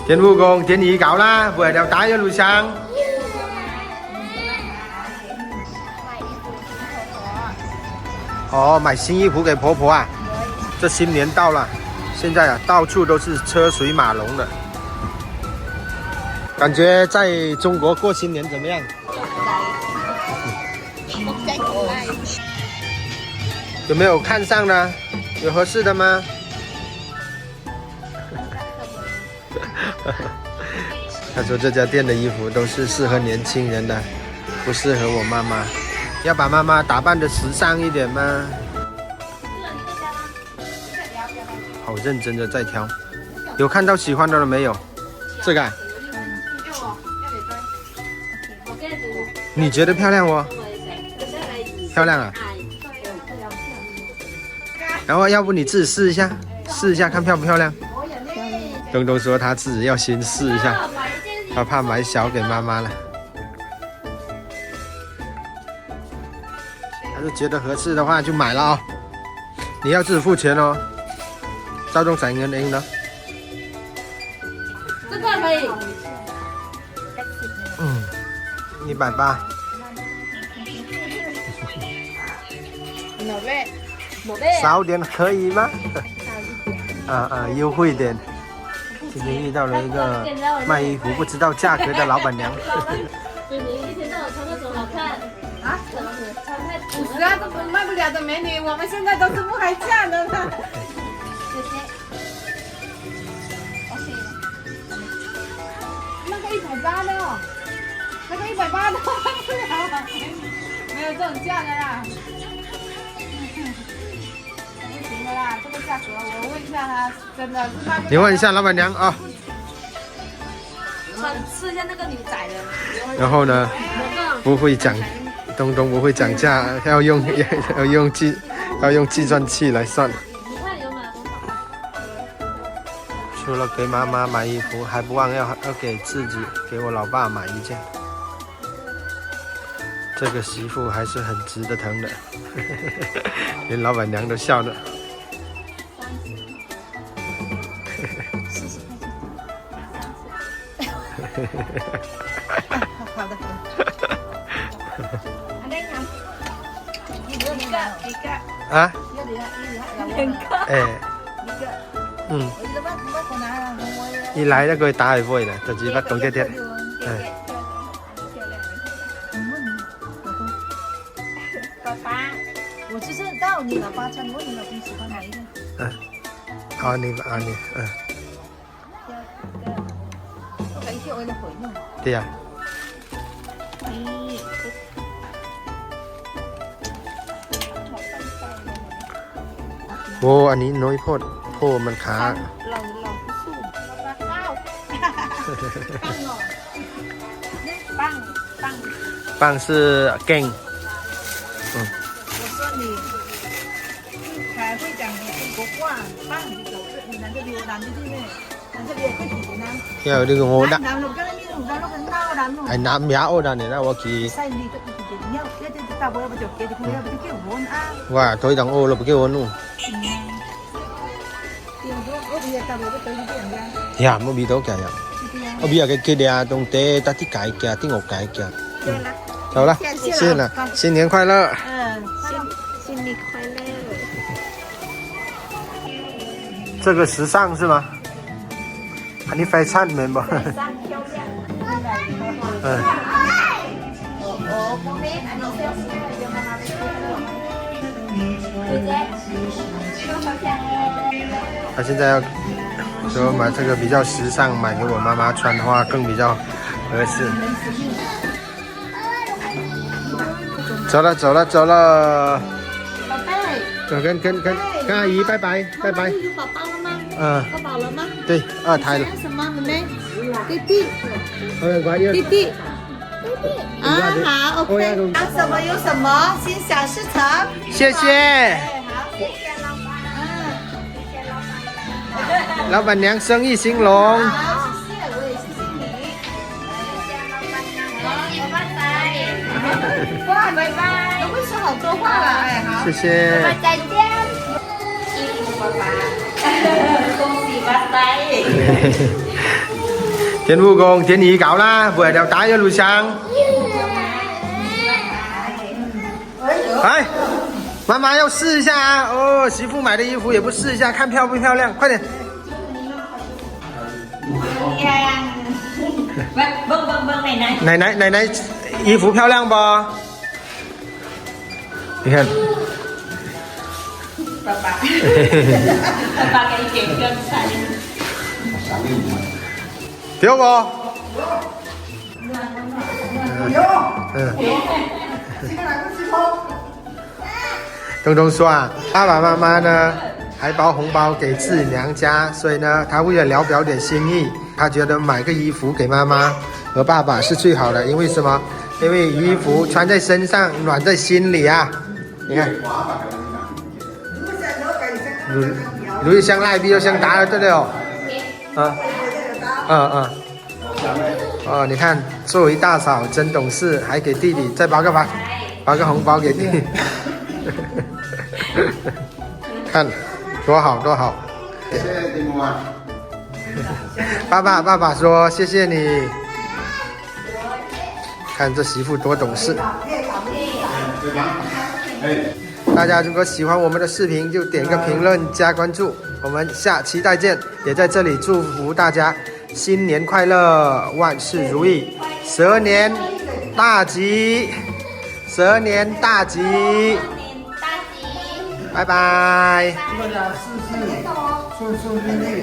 天护宫天已搞啦，不要打一路上。哦，买新衣服给婆婆啊！这新年到了，现在啊，到处都是车水马龙的。感觉在中国过新年怎么样？有没有看上呢？有合适的吗？他说这家店的衣服都是适合年轻人的，不适合我妈妈。要把妈妈打扮的时尚一点吗？好认真的在挑，有看到喜欢的了没有？这个、啊，你觉得漂亮哦？漂亮啊！然后要不你自己试一下，看漂不漂亮？东东说他自己要先试一下，他怕买小给妈妈了。他就觉得合适的话就买了哦，你要自己付钱哦。照中3元的。这个可以。180。少点可以吗？优惠点。今天遇到了一个卖衣服不知道价格的老板娘。对，你一天到晚穿那种好看啊？怎么穿太50啊，都卖不了的美女，我们现在都是不还价的呢。那个180的哦，那个180的卖不了，没有这种价的啦。不行的啦，这个价格我问一下他，真的是卖不了。你问一下老板娘啊。试一下那个女仔的。然后呢，不会讲，东东不会讲价，要用计算器来算。你看有买多少？除了给妈妈买衣服，还不忘要给自己，给我老爸买一件。这个媳妇还是很值得疼的，连老板娘都笑了。好的。啊？一來咧佢打嚟飛啦，就只不講啲啲。爸爸，我就是到你老爸家，你问你老公喜欢哪一个？你。對啊。โอ้อันนี้น้อยโพดโพมันขา棒是更我说你才会讲中国话，棒你走这，你男的比我男的对不对？男的比我快几年呢？有呢個我得男的跟你同男的跟那個男的。係南也我得呢啦，我記。細你都一點要，一啲大波不就幾條褲要不就幾碗啊？哇，對等我了不給我弄。呀，冇味道嘅呀，我味嘅嘅呀，當地得啲解嘅，啲我解嘅。走了，謝謝了，新年快樂。新年快樂。這個時尚是嗎？อันนี้แฟชั่นเหมือนบ่他现在要说买这个比较时尚，买给我妈妈穿的话更比较合适。走了，走跟阿姨拜拜。有宝宝了吗？宝宝了吗？对，2胎了。什么妹妹？弟弟。弟弟。啊，好 ，OK。想什么有什么，心想事成。谢谢。好，谢谢老板。谢谢老板。老板娘生意兴隆。好，谢谢，我也谢谢你。谢谢老板娘。好，拜拜。都会说好多话了，哎，好。谢謝。再見。祝爸爸恭喜發財。天护公天已搞啦，vừa đeo trái ở lùi sang. 来，妈妈要试一下啊！哦，媳妇买的衣服也不试一下，看漂不漂亮？快点！ này，衣服漂亮不？你看。爸爸给点个赞。丢不？东东说啊，爸爸妈妈呢还包红包给自己娘家，所以呢，他为了聊表点心意，他觉得买个衣服给妈妈和爸爸是最好的，因为什么？因为衣服穿在身上，暖在心里啊！你看，如像赖比又像打了，对不对哦？哦，你看，作为大嫂真懂事，还给弟弟再包个红包给弟弟。看多好多好！谢谢你们啊！爸爸说谢谢你。看这媳妇多懂事。大家如果喜欢我们的视频，就点个评论加关注，我们下期再见。也在这里祝福大家新年快乐，万事如意，12年大吉，12年大吉。 拜拜。顺利。